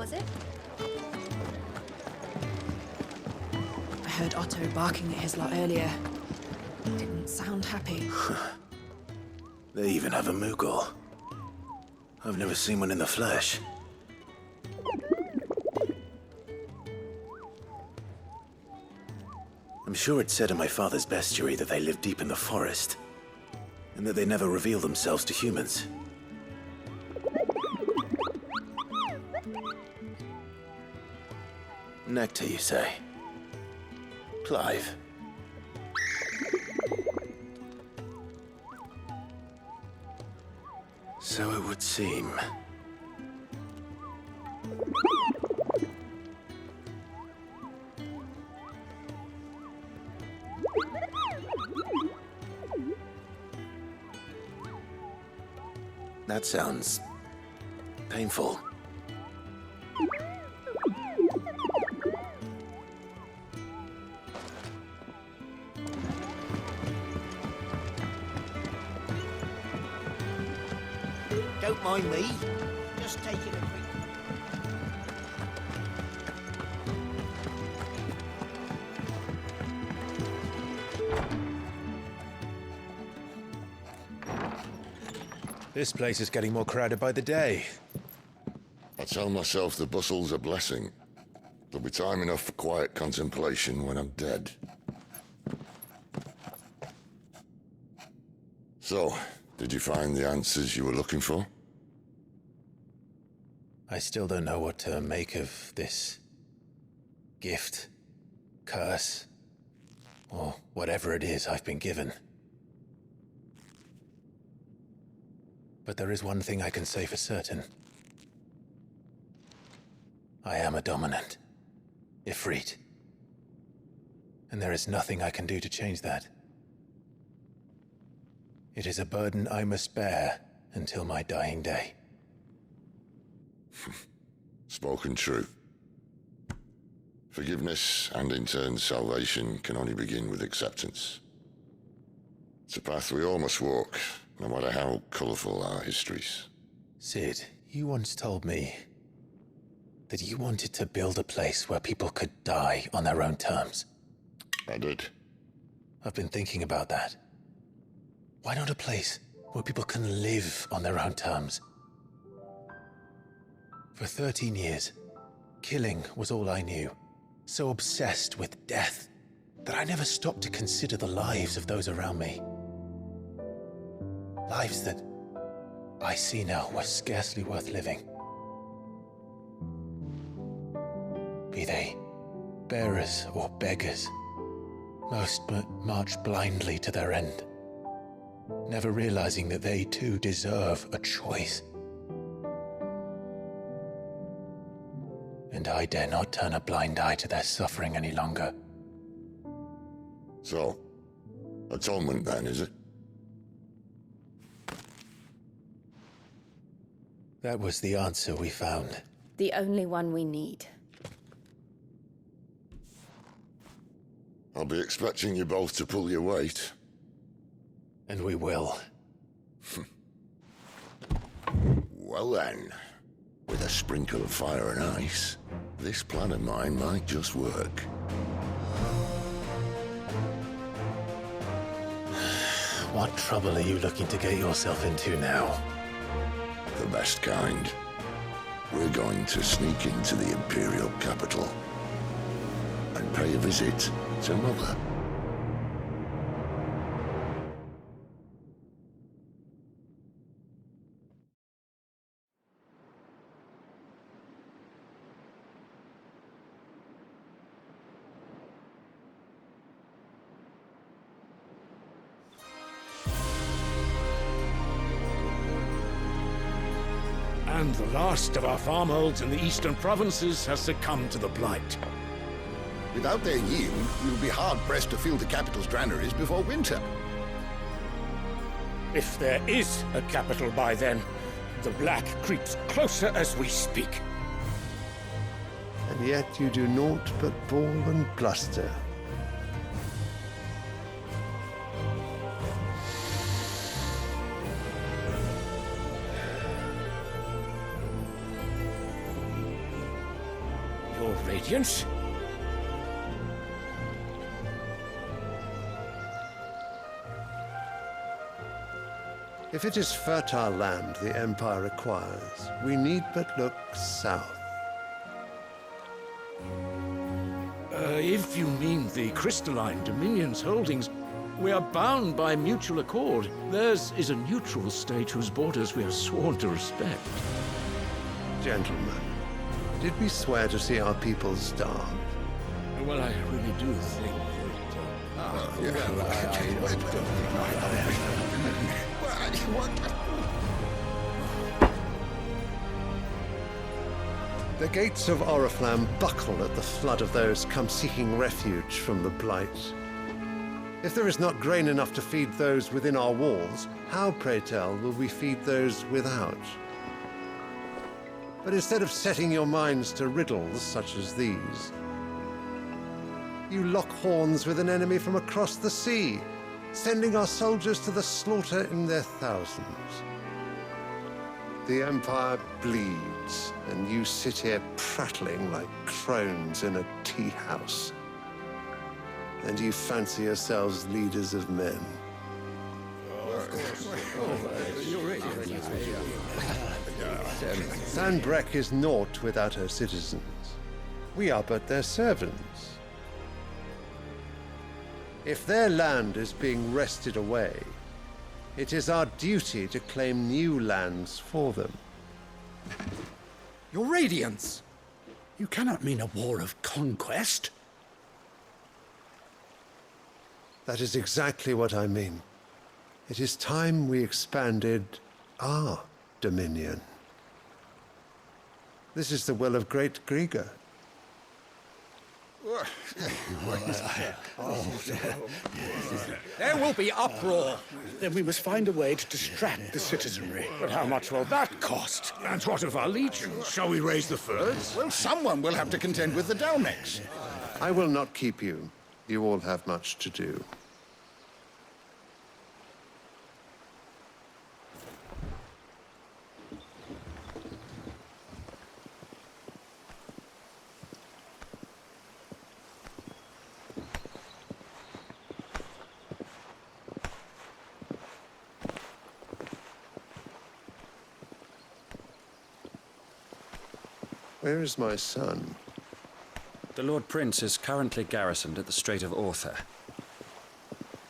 was it? I heard Otto barking at his lot earlier. He didn't sound happy. They even have a Moogle. I've never seen one in the flesh. I'm sure it said in my father's bestiary that they live deep in the forest, and that they never reveal themselves to humans. Nectar, you say? Clive. So it would seem. That sounds painful. Don't mind me. Just taking a quick... This place is getting more crowded by the day. I tell myself the bustle's a blessing. There'll be time enough for quiet contemplation when I'm dead. So, did you find the answers you were looking for? I still don't know what to make of this gift, curse, or whatever it is I've been given. But there is one thing I can say for certain. I am a dominant, Ifrit. And there is nothing I can do to change that. It is a burden I must bear until my dying day. Spoken true. Forgiveness, and in turn salvation, can only begin with acceptance. It's a path we all must walk, no matter how colourful our histories. Sid, you once told me that you wanted to build a place where people could die on their own terms. I did. I've been thinking about that. Why not a place where people can live on their own terms? For 13 years, killing was all I knew. So obsessed with death that I never stopped to consider the lives of those around me. Lives that I see now were scarcely worth living. Be they bearers or beggars, most march blindly to their end, never realizing that they too deserve a choice. And I dare not turn a blind eye to their suffering any longer. So, atonement then, is it? That was the answer we found. The only one we need. I'll be expecting you both to pull your weight. And we will. Well then, with a sprinkle of fire and ice, this plan of mine might just work. What trouble are you looking to get yourself into now? The best kind. We're going to sneak into the Imperial capital and pay a visit to Mother. And the last of our farmholds in the eastern provinces has succumbed to the blight. Without their yield, you'll be hard-pressed to fill the capital's granaries before winter. If there is a capital by then, the black creeps closer as we speak. And yet you do naught but bawl and bluster. Your Radiance. If it is fertile land the Empire requires, we need but look south. If you mean the crystalline Dominion's holdings, we are bound by mutual accord. Theirs is a neutral state whose borders we are sworn to respect. Gentlemen, did we swear to see our people starve? Well, I really do think The gates of Oriflamme buckle at the flood of those come seeking refuge from the Blight. If there is not grain enough to feed those within our walls, how, pray tell, will we feed those without? But instead of setting your minds to riddles such as these, you lock horns with an enemy from across the sea, sending our soldiers to the slaughter in their thousands. The Empire bleeds, and you sit here prattling like crones in a tea house. And you fancy yourselves leaders of men. Sanbreque is naught without her citizens. We are but their servants. If their land is being wrested away, it is our duty to claim new lands for them. Your Radiance! You cannot mean a war of conquest. That is exactly what I mean. It is time we expanded our dominion. This is the will of great Grieger. There will be uproar. Then we must find a way to distract the citizenry. But how much will that cost? And what of our legions? Shall we raise the furs? Well, someone will have to contend with the Dalmex. I will not keep you. You all have much to do. Where is my son? The Lord Prince is currently garrisoned at the Strait of Arthur.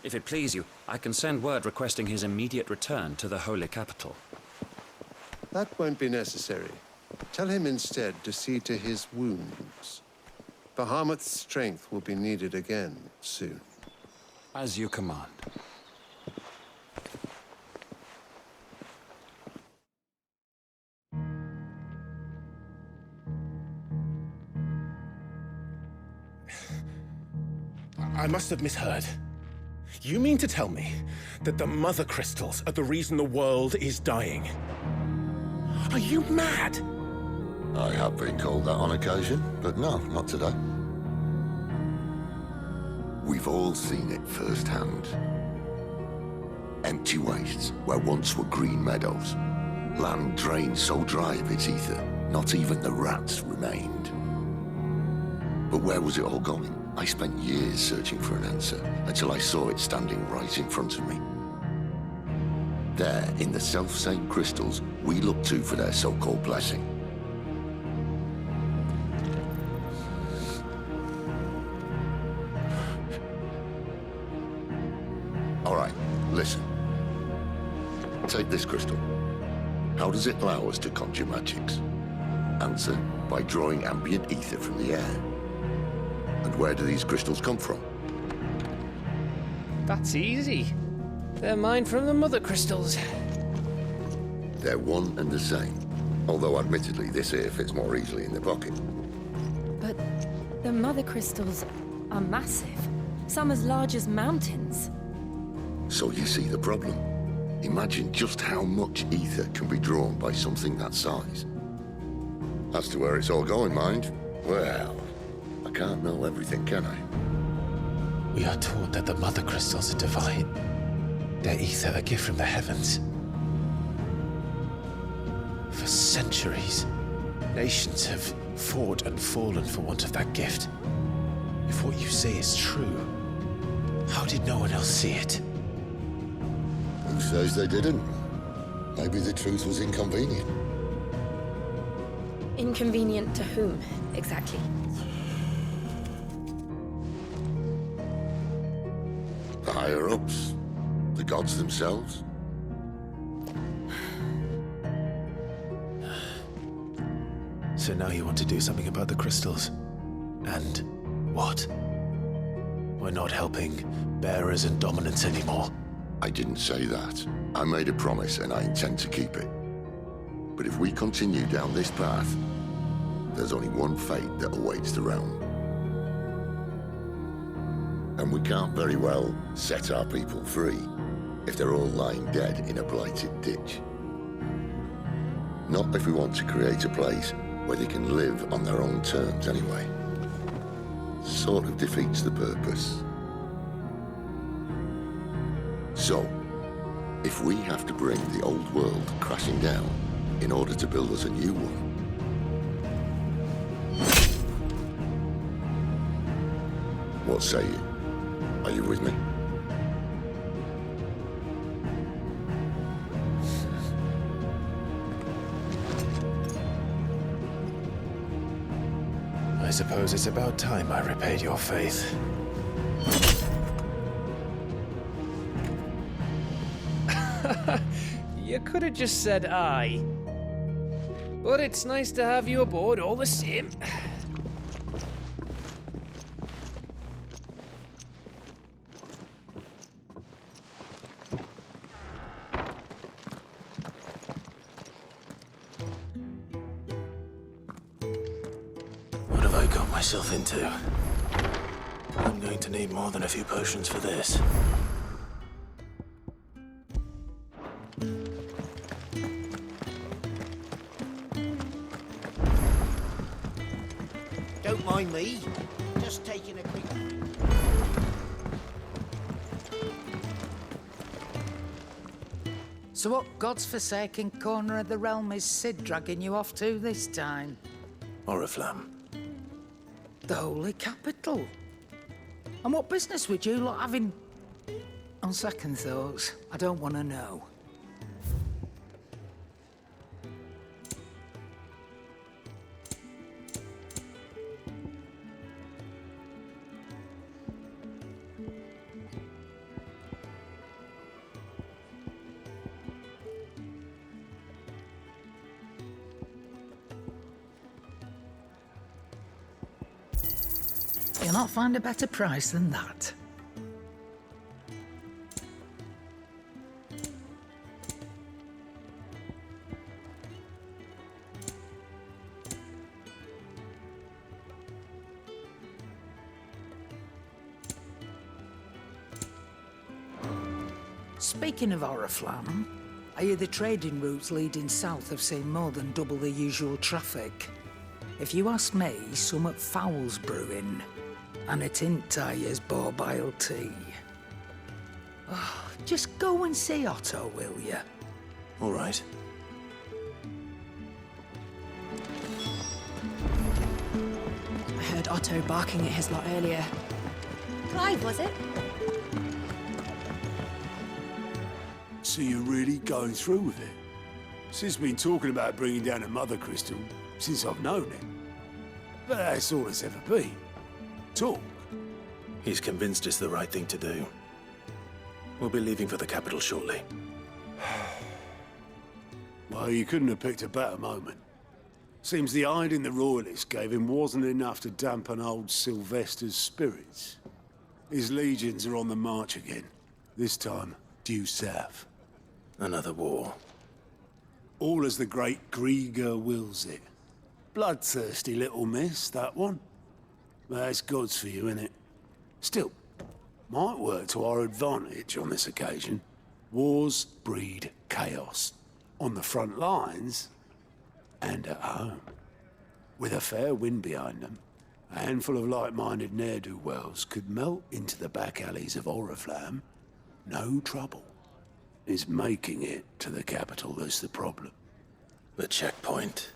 If it please you, I can send word requesting his immediate return to the Holy Capital. That won't be necessary. Tell him instead to see to his wounds. Bahamut's strength will be needed again soon. As you command. I must have misheard. You mean to tell me that the Mother Crystals are the reason the world is dying? Are you mad? I have been called that on occasion, but no, not today. We've all seen it firsthand. Empty wastes where once were green meadows. Land drained so dry of its ether, not even the rats remained. But where was it all going? I spent years searching for an answer, until I saw it standing right in front of me. There, in the self-same crystals, we look to for their so-called blessing. All right, listen. Take this crystal. How does it allow us to conjure magics? Answer, by drawing ambient ether from the air. And where do these crystals come from? That's easy. They're mine from the Mother Crystals. They're one and the same. Although admittedly this here fits more easily in the pocket. But the Mother Crystals are massive. Some as large as mountains. So you see the problem. Imagine just how much ether can be drawn by something that size. As to where it's all going, mind, well, I can't know everything, can I? We are taught that the Mother Crystals are divine. Their ether a gift from the heavens. For centuries, nations have fought and fallen for want of that gift. If what you say is true, how did no one else see it? Who says they didn't? Maybe the truth was inconvenient. Inconvenient to whom, exactly? The higher-ups? The gods themselves? So now you want to do something about the crystals? And what? We're not helping bearers and dominants anymore. I didn't say that. I made a promise and I intend to keep it. But if we continue down this path, there's only one fate that awaits the realm. And we can't very well set our people free if they're all lying dead in a blighted ditch. Not if we want to create a place where they can live on their own terms anyway. Sort of defeats the purpose. So, if we have to bring the old world crashing down in order to build us a new one, what say you? Are you with me? I suppose it's about time I repaid your faith. You could have just said aye. But it's nice to have you aboard all the same. What have I got myself into? I'm going to need more than a few potions for this. Don't mind me. Just taking a quick... So what God's forsaken corner of the realm is Sid dragging you off to this time? Oriflamme. The Holy Capital. And what business would you lot having... On second thoughts, I don't want to know. You'll not find a better price than that. Speaking of Oriflamme, I hear the trading routes leading south have seen more than double the usual traffic. If you ask me, summat foul's brewing. And a tint tires borbile tea. Oh, just go and see Otto, will you? All right. I heard Otto barking at his lot earlier. Clive, was it? So you're really going through with it? Sid's been talking about bringing down a mother crystal since I've known him. But that's all it's ever been. Talk. He's convinced it's the right thing to do. We'll be leaving for the capital shortly. Well, you couldn't have picked a better moment. Seems the hiding the royalists gave him wasn't enough to dampen old Sylvester's spirits. His legions are on the march again. This time, due south. Another war. All as the great Grieger wills it. Bloodthirsty little miss, that one. That's God's for you, innit? Still, might work to our advantage on this occasion. Wars breed chaos. On the front lines, and at home. With a fair wind behind them, a handful of like-minded ne'er-do-wells could melt into the back alleys of Oriflamme. No trouble. It's making it to the capital that's the problem. The checkpoint.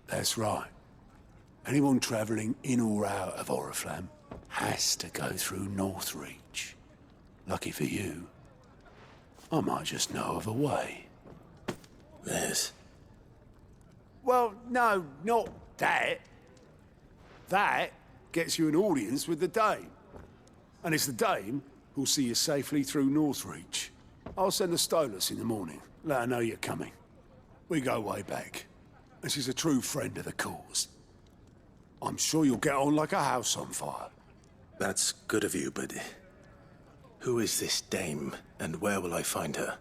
That's right. Anyone travelling in or out of Oriflamme has to go through Northreach. Lucky for you, I might just know of a way. Yes. Well, no, not that. That gets you an audience with the Dame. And it's the Dame who'll see you safely through Northreach. I'll send the Stolas in the morning. Let her know you're coming. We go way back. And she's a true friend of the cause. I'm sure you'll get on like a house on fire. That's good of you, but who is this dame, and where will I find her?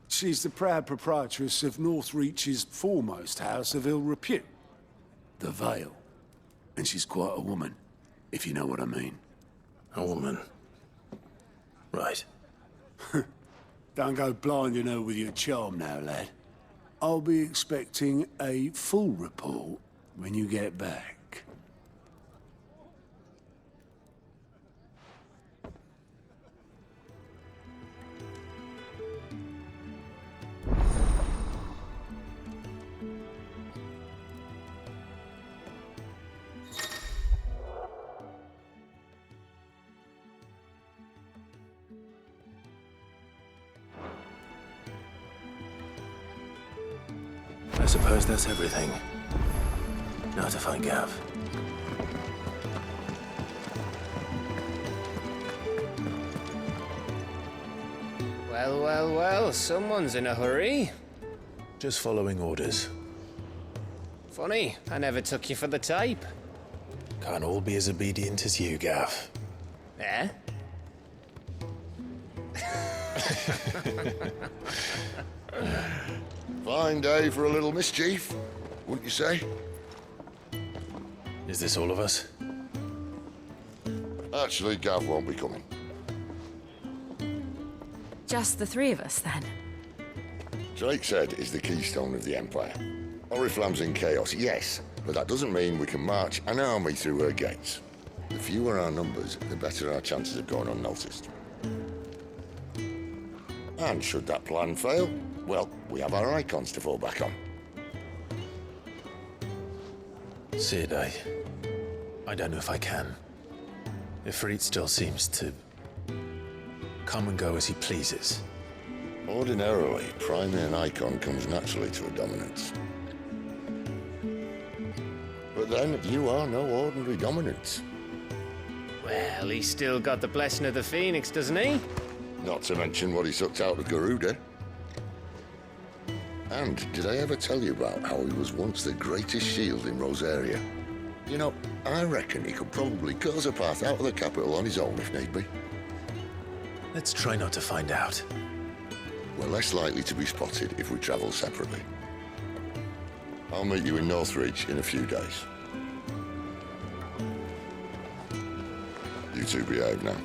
She's the proud proprietress of Northreach's foremost house of ill repute, the Vale. And she's quite a woman, if you know what I mean. A woman. Right. Don't go blinding her with your charm now, lad. I'll be expecting a full report when you get back. I suppose that's everything. Now to find Gav. Well, well, well, someone's in a hurry. Just following orders. Funny, I never took you for the type. Can't all be as obedient as you, Gav. Eh? Fine day for a little mischief, wouldn't you say? Is this all of us? Actually, Gav won't be coming. Just the three of us, then? Drake's Head is the keystone of the Empire. Oriflamme's in chaos, yes, but that doesn't mean we can march an army through her gates. The fewer our numbers, the better our chances of going unnoticed. And should that plan fail, well, we have our icons to fall back on. Sid, I don't know if I can. Ifrit still seems to come and go as he pleases. Ordinarily, priming an icon comes naturally to a dominance. But then, you are no ordinary dominance. Well, he's still got the blessing of the Phoenix, doesn't he? Not to mention what he sucked out of Garuda. And did I ever tell you about how he was once the greatest shield in Rosaria? You know, I reckon he could probably cause a path out of the capital on his own if need be. Let's try not to find out. We're less likely to be spotted if we travel separately. I'll meet you in Northreach in a few days. You two behave now.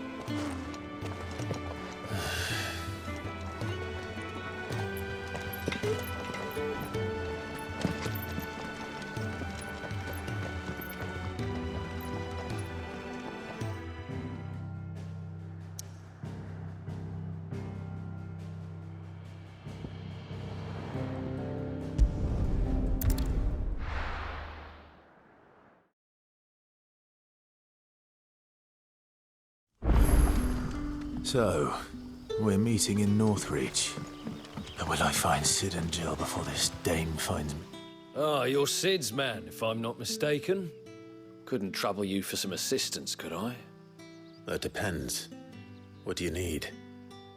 So, we're meeting in Northreach. And will I find Sid and Jill before this dame finds me? Ah, you're Sid's man, if I'm not mistaken. Couldn't trouble you for some assistance, could I? That depends. What do you need?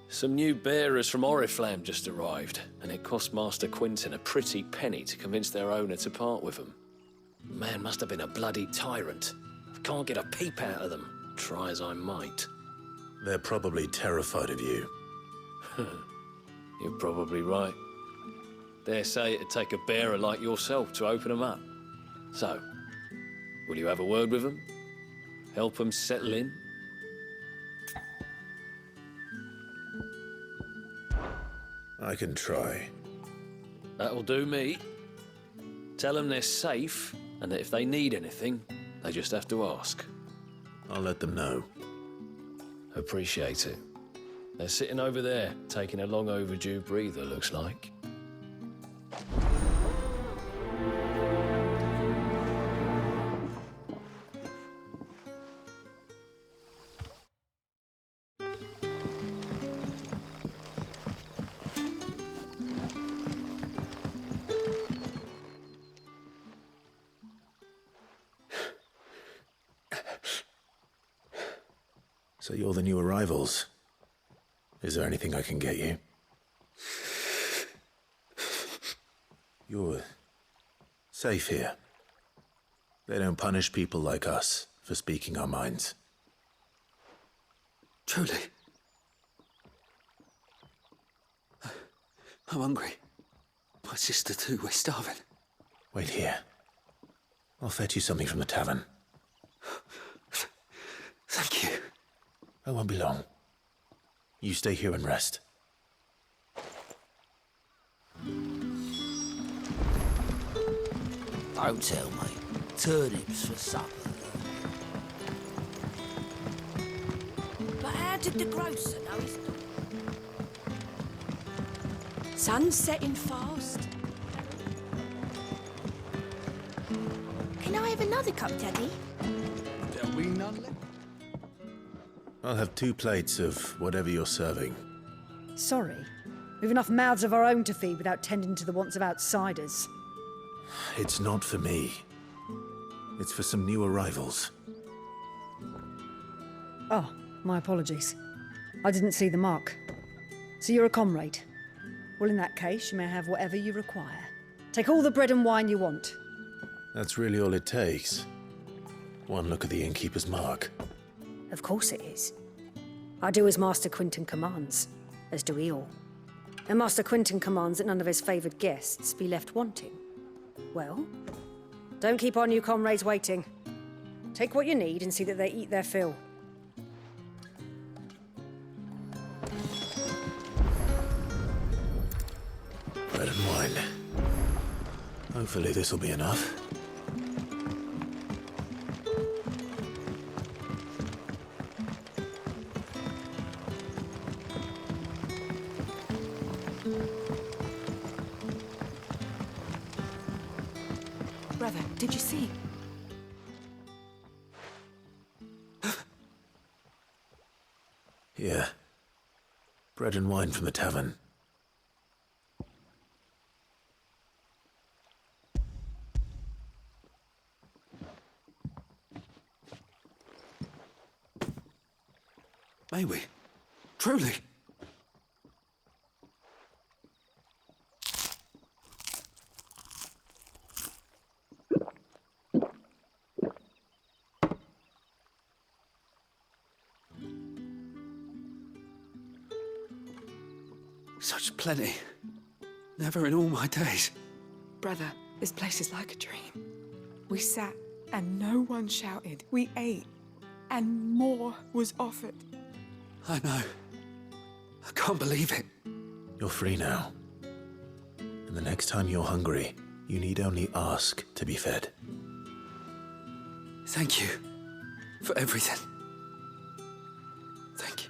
Some new bearers from Oriflamme just arrived, and it cost Master Quinton a pretty penny to convince their owner to part with them. Man must have been a bloody tyrant. I can't get a peep out of them, try as I might. They're probably terrified of you. You're probably right. Dare say it'd take a bearer like yourself to open them up. So, will you have a word with them? Help them settle in? I can try. That'll do me. Tell them they're safe, and that if they need anything, they just have to ask. I'll let them know. Appreciate it. They're sitting over there, taking a long overdue breather, looks like. So you're the new arrivals. Is there anything I can get you? You're safe here. They don't punish people like us for speaking our minds. Truly. I'm hungry. My sister too, we're starving. Wait here. I'll fetch you something from the tavern. Thank you. I won't be long. You stay here and rest. Don't tell me. Turnips for supper. But how did the grocer know his daughter? Sun's setting fast. Can I have another cup, Daddy? There'll be none left. I'll have 2 plates of whatever you're serving. Sorry. We've enough mouths of our own to feed without tending to the wants of outsiders. It's not for me. It's for some new arrivals. Oh, my apologies. I didn't see the mark. So you're a comrade. Well, in that case, you may have whatever you require. Take all the bread and wine you want. That's really all it takes. One look at the innkeeper's mark. Of course it is. I do as Master Quinton commands, as do we all. And Master Quinton commands that none of his favoured guests be left wanting. Well, don't keep our new comrades waiting. Take what you need and see that they eat their fill. Bread and wine. Hopefully this'll be enough. Brother, did you see? Here. Bread and wine from the tavern. May we? Truly? Such plenty. Never in all my days. Brother, this place is like a dream. We sat and no one shouted. We ate and more was offered. I know. I can't believe it. You're free now. And the next time you're hungry, you need only ask to be fed. Thank you for everything. Thank you.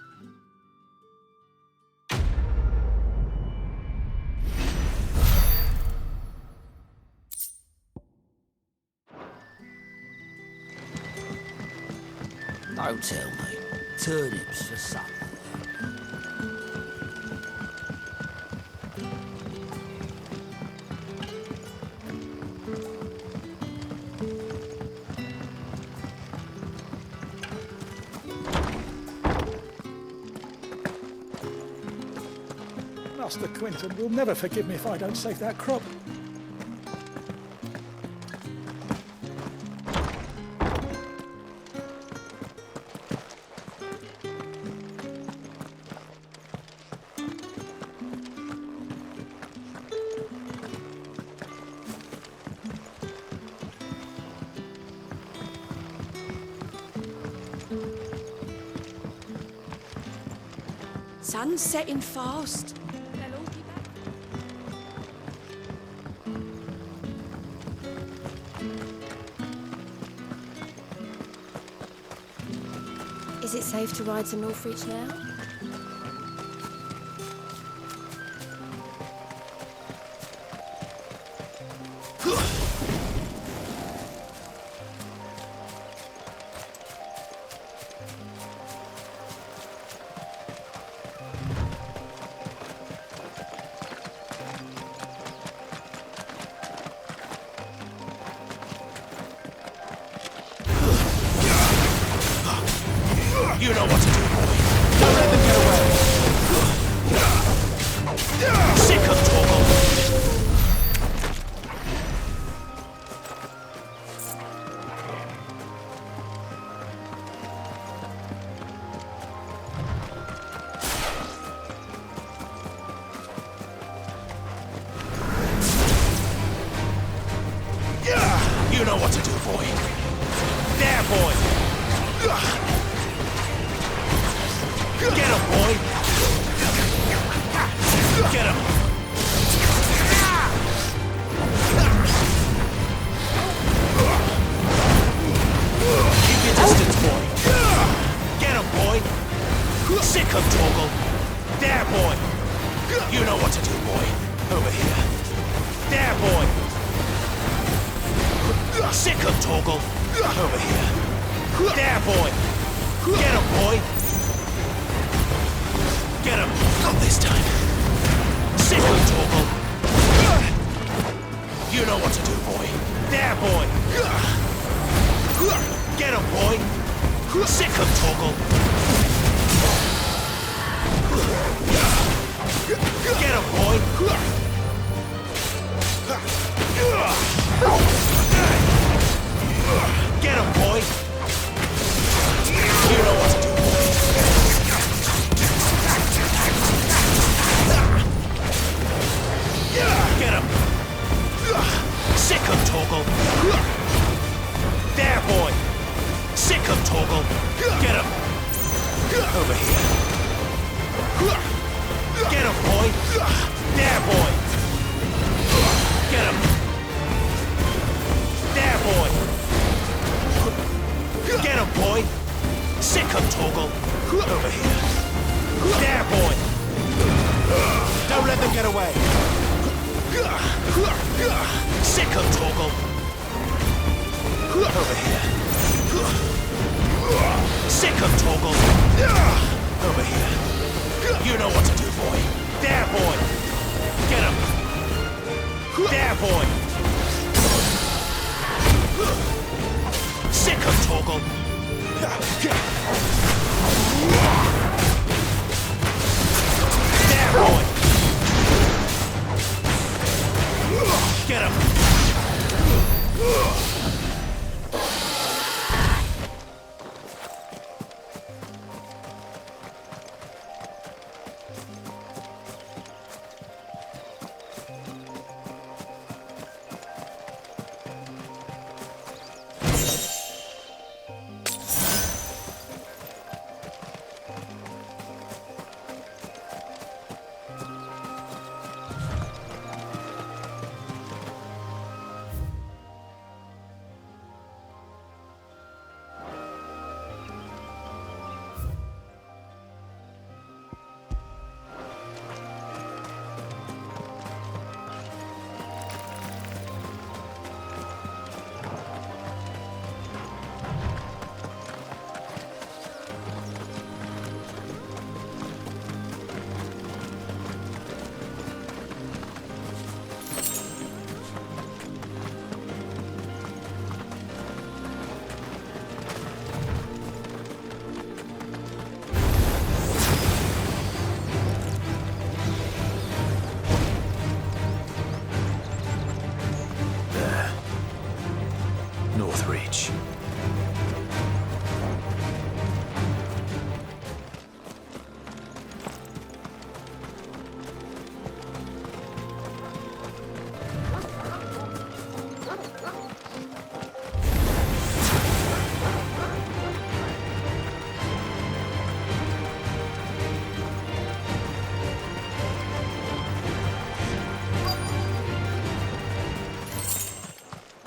Don't tell me. Turnips for supper. Master Quinton will never forgive me if I don't save that crop. Sun's setting fast. They'll all be back. Is it safe to ride to Northreach now? You know what to do. You know what to do, boy. There, boy. Get him, boy. Get him. Keep your distance, boy. Get him, boy. Sick him, Torgal. There, boy. You know what to do, boy. Over here. There, boy. Sick him, Torgal. Over here. There, boy. Get him, boy. Get him. Not this time. Sick him, Torgal. You know what to do, boy. There, boy. Get him, boy. Sick him, Torgal. Get him, boy. Get him, boy. You know what to do, boy. Get him. Sick him, Torgal. There, boy. Sick him, Torgal. Get him. Over here. Get him, boy. There, boy. Get him. There, boy. Get him, boy. Sick him, Torgal. Over here. There, boy. Don't let them get away. Sick him, Torgal. Over here. Sick him, Torgal. Over here. You know what to do, boy. There, boy. Get him. There, boy. Sick him, Torgal. There, boy. Get him.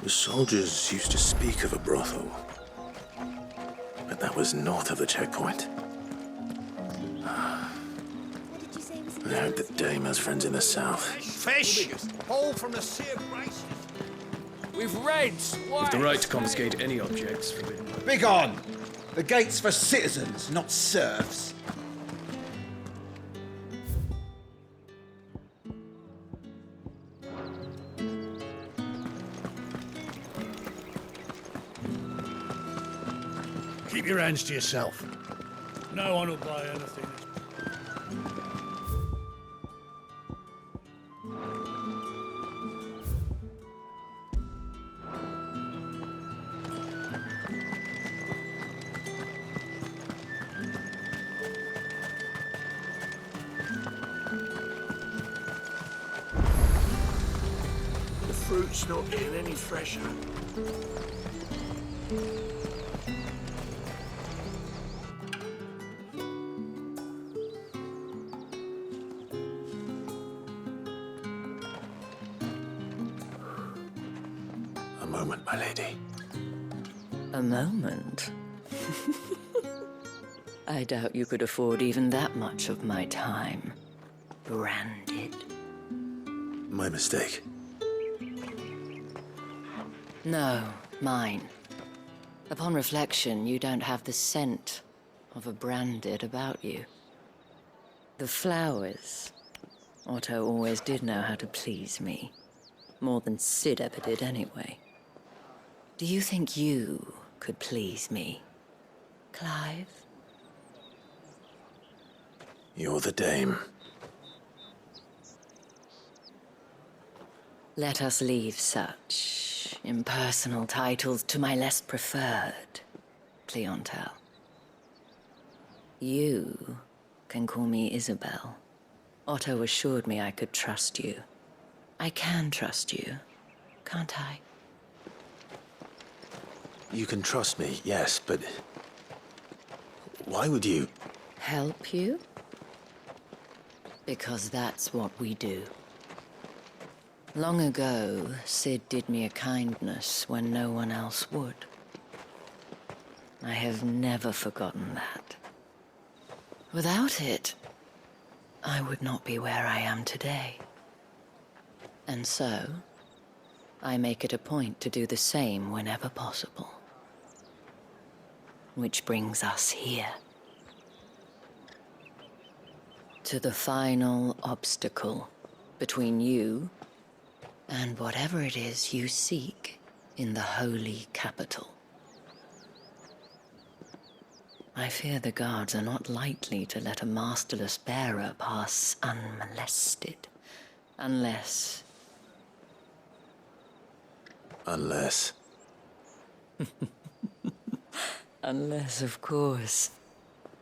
The soldiers used to speak of a brothel, but that was north of the checkpoint. I heard that Dame has friends in the south. Fish! All from the sea of grace. With reds, With the right to confiscate any objects forbidden. Begone! The gate's for citizens, not serfs. Keep your hands to yourself. No one will buy anything. fruit's not getting any fresher. A moment, my lady. A moment? I doubt you could afford even that much of my time. Branded. My mistake. No, mine. Upon reflection, you don't have the scent of a branded about you. The flowers. Otto always did know how to please me. More than Sid ever did anyway. Do you think you could please me, Clive? You're the dame. Let us leave such impersonal titles to my less preferred clientele. You can call me Isabel. Otto assured me I could trust you. I can trust you, can't I? You can trust me, yes, but why would you? Help you? Because that's what we do. Long ago, Sid did me a kindness when no one else would. I have never forgotten that. Without it, I would not be where I am today. And so, I make it a point to do the same whenever possible. Which brings us here. To the final obstacle between you and whatever it is you seek in the holy capital. I fear the guards are not likely to let a masterless bearer pass unmolested, unless... Unless... Unless, of course,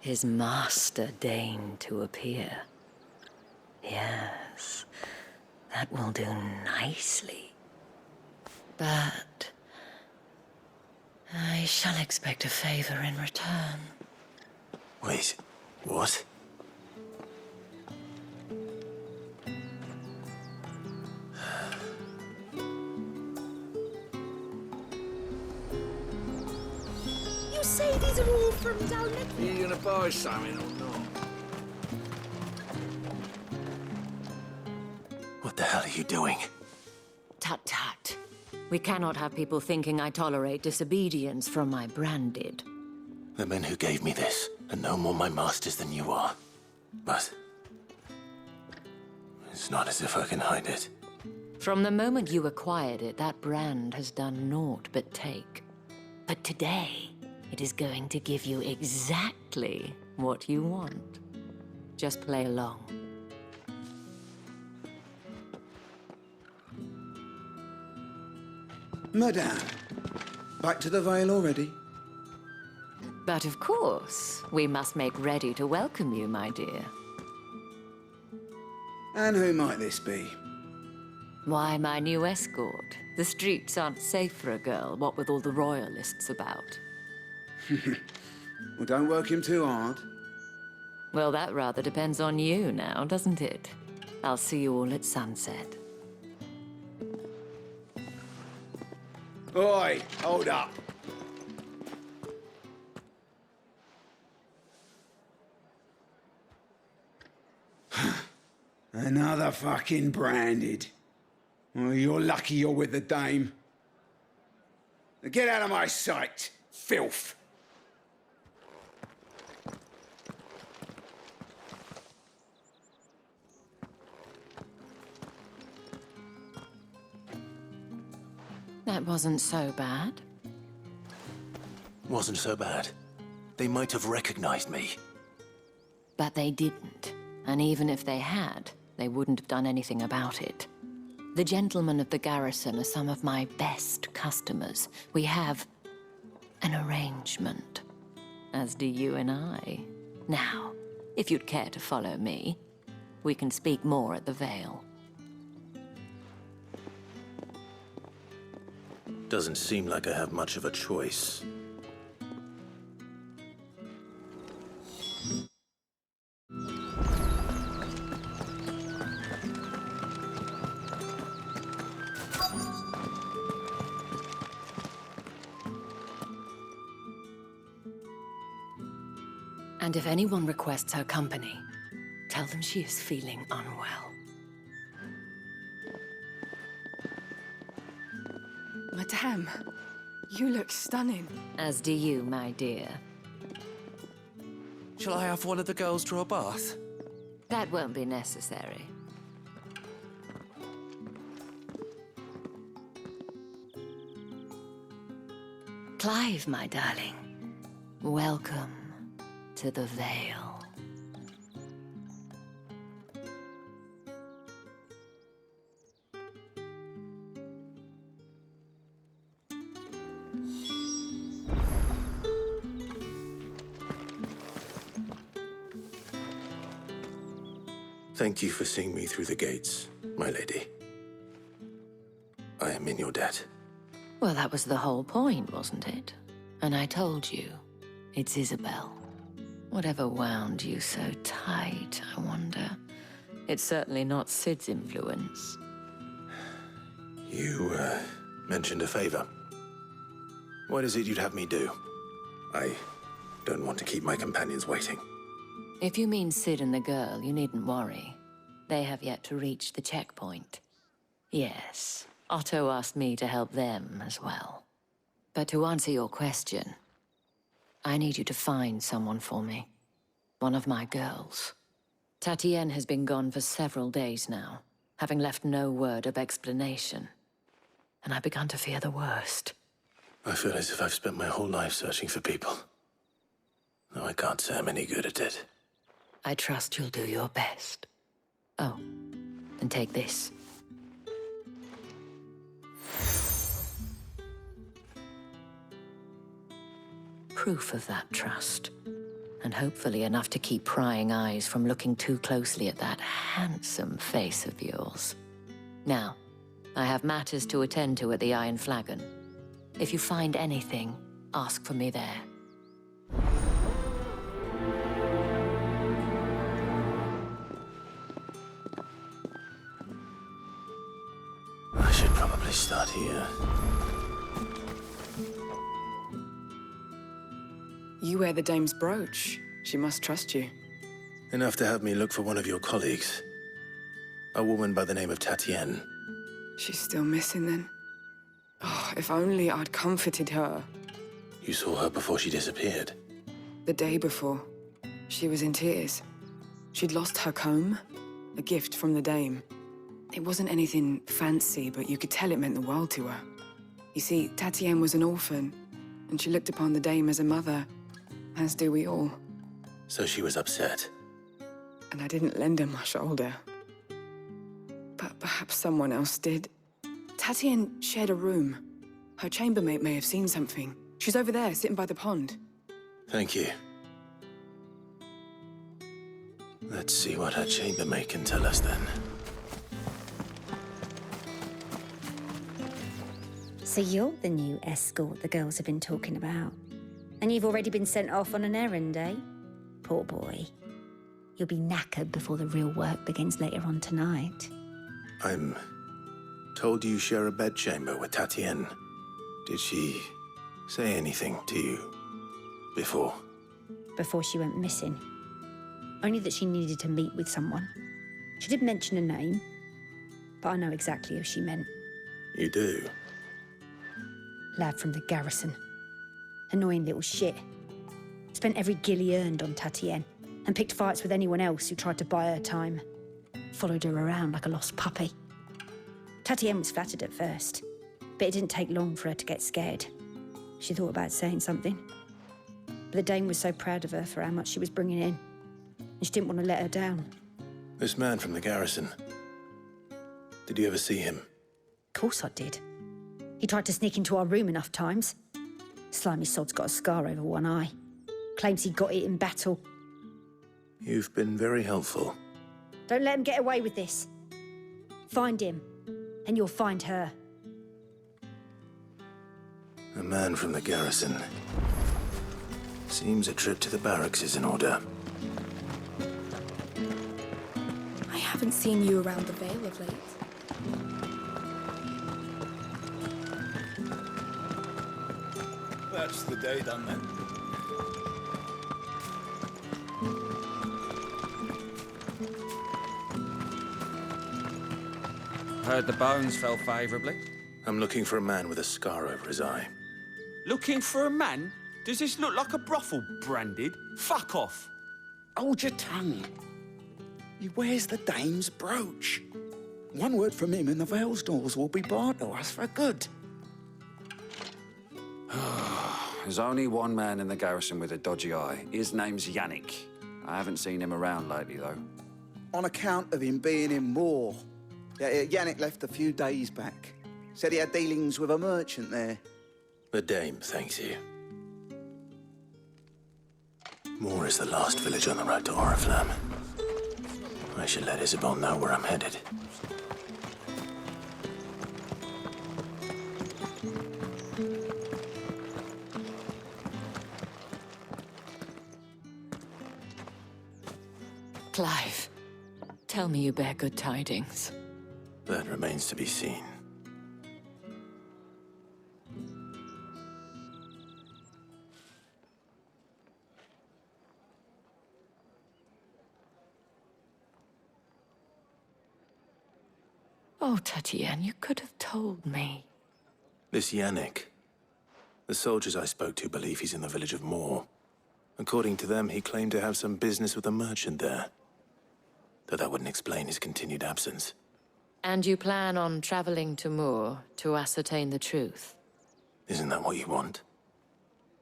his master deigned to appear. Yes, that will do nicely. But I shall expect a favor in return. Wait, what? You say these are all from Dalmecchia? Are you gonna buy something or not? What the hell are you doing? Tut-tut. We cannot have people thinking I tolerate disobedience from my branded. The men who gave me this are no more my masters than you are. But it's not as if I can hide it. From the moment you acquired it, that brand has done naught but take. But today, it is going to give you exactly what you want. Just play along. Madame, back to the Vale already? But of course, we must make ready to welcome you, my dear. And who might this be? Why, my new escort. The streets aren't safe for a girl, what with all the royalists about. Well, don't work him too hard. Well, that rather depends on you now, doesn't it? I'll see you all at sunset. Oi, hold up. Another fucking branded. Well, you're lucky you're with the dame. Now get out of my sight, filth. That wasn't so bad. Wasn't so bad. They might have recognized me. But they didn't. And even if they had, they wouldn't have done anything about it. The gentlemen of the garrison are some of my best customers. We have an arrangement, as do you and I. Now, if you'd care to follow me, we can speak more at the Vale. Doesn't seem like I have much of a choice. And if anyone requests her company, tell them she is feeling unwell. Madame, you look stunning. As do you, my dear. Shall I have one of the girls draw a bath? That won't be necessary. Clive, my darling. Welcome to the Vale. Thank you for seeing me through the gates, my lady. I am in your debt. Well, that was the whole point, wasn't it? And I told you, it's Isabel. Whatever wound you so tight, I wonder. It's certainly not Sid's influence. You, mentioned a favor. What is it you'd have me do? I don't want to keep my companions waiting. If you mean Sid and the girl, you needn't worry. They have yet to reach the checkpoint. Yes, Otto asked me to help them as well. But to answer your question, I need you to find someone for me. One of my girls. Tatienne has been gone for several days now, having left no word of explanation. And I've begun to fear the worst. I feel as if I've spent my whole life searching for people. No, I can't say I'm any good at it. I trust you'll do your best. Oh, and take this. Proof of that trust. And hopefully enough to keep prying eyes from looking too closely at that handsome face of yours. Now, I have matters to attend to at the Iron Flagon. If you find anything, ask for me there. I should probably start here. You wear the dame's brooch. She must trust you. Enough to have me look for one of your colleagues. A woman by the name of Tatienne. She's still missing then. Oh, if only I'd comforted her. You saw her before she disappeared. The day before, she was in tears. She'd lost her comb, a gift from the dame. It wasn't anything fancy, but you could tell it meant the world to her. You see, Tatienne was an orphan, and she looked upon the dame as a mother, as do we all. So she was upset. And I didn't lend her my shoulder. But perhaps someone else did. Tatienne shared a room. Her chambermaid may have seen something. She's over there, sitting by the pond. Thank you. Let's see what her chambermaid can tell us then. So you're the new escort the girls have been talking about. And you've already been sent off on an errand, eh? Poor boy. You'll be knackered before the real work begins later on tonight. I'm told you share a bedchamber with Tatienne. Did she say anything to you before? Before she went missing. Only that she needed to meet with someone. She did mention a name, but I know exactly who she meant. You do? Lad from the garrison. Annoying little shit. Spent every guil he earned on Tatienne, and picked fights with anyone else who tried to buy her time. Followed her around like a lost puppy. Tatienne was flattered at first, but it didn't take long for her to get scared. She thought about saying something. But the dame was so proud of her for how much she was bringing in, and she didn't want to let her down. This man from the garrison. Did you ever see him? Of course I did. He tried to sneak into our room enough times. Slimy sod's got a scar over one eye. Claims he got it in battle. You've been very helpful. Don't let him get away with this. Find him, and you'll find her. A man from the garrison. Seems a trip to the barracks is in order. I haven't seen you around the Vale of late. That's the day done then. Heard the bones fell favourably. I'm looking for a man with a scar over his eye. Looking for a man? Does this look like a brothel, Branded? Fuck off. Hold your tongue. He wears the dame's brooch. One word from him and the Vale's doors will be barred to us for good. There's only one man in the garrison with a dodgy eye. His name's Yannick. I haven't seen him around lately, though. On account of him being in Moor. Yannick left a few days back. Said he had dealings with a merchant there. The dame thanks you. Moor is the last village on the road to Oriflamme. I should let Isabel know where I'm headed. Clive, tell me you bear good tidings. That remains to be seen. Oh, Tatienne, you could have told me. This Yannick. The soldiers I spoke to believe he's in the village of Moor. According to them, he claimed to have some business with a merchant there. Though that wouldn't explain his continued absence. And you plan on traveling to Moor to ascertain the truth? Isn't that what you want?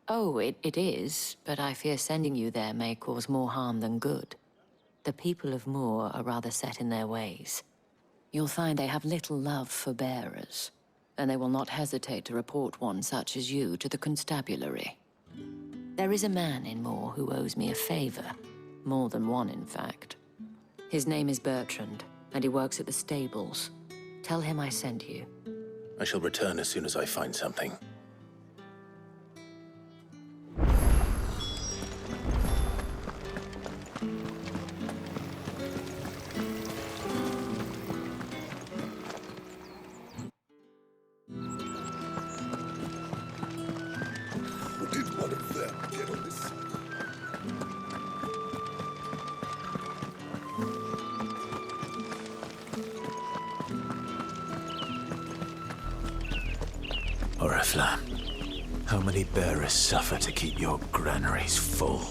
Oh, it is, but I fear sending you there may cause more harm than good. The people of Moor are rather set in their ways. You'll find they have little love for bearers, and they will not hesitate to report one such as you to the constabulary. There is a man in Moor who owes me a favor. More than one, in fact. His name is Bertrand, and he works at the stables. Tell him I sent you. I shall return as soon as I find something. Did one of them get on this? Oriflamme, how many bearers suffer to keep your granaries full?